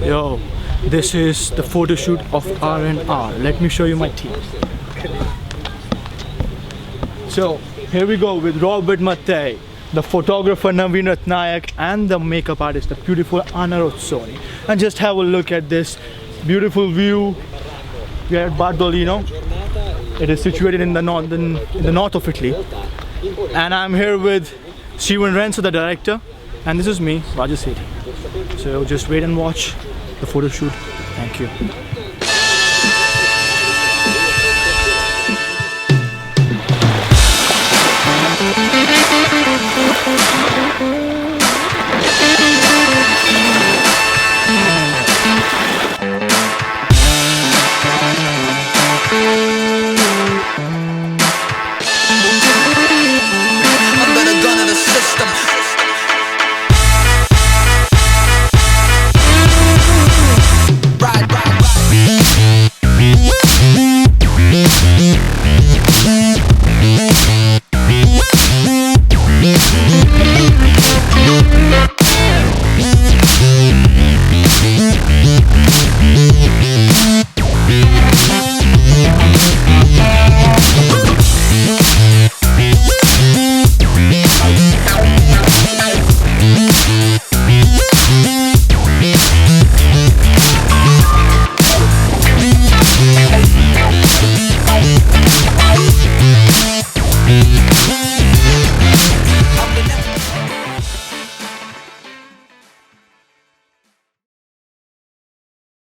Yo, this is the photo shoot of R&R. Let me show you my team. So here we go with Robert Matei, the photographer Naveen Ratnayake, and the makeup artist, the beautiful Rozzoni. And just have a look at this beautiful view. We are at Bardolino. It is situated in the north of Italy. And I'm here with Renso, the director, and this is me, Raja Sethi. So just wait and watch the photo shoot. Thank you.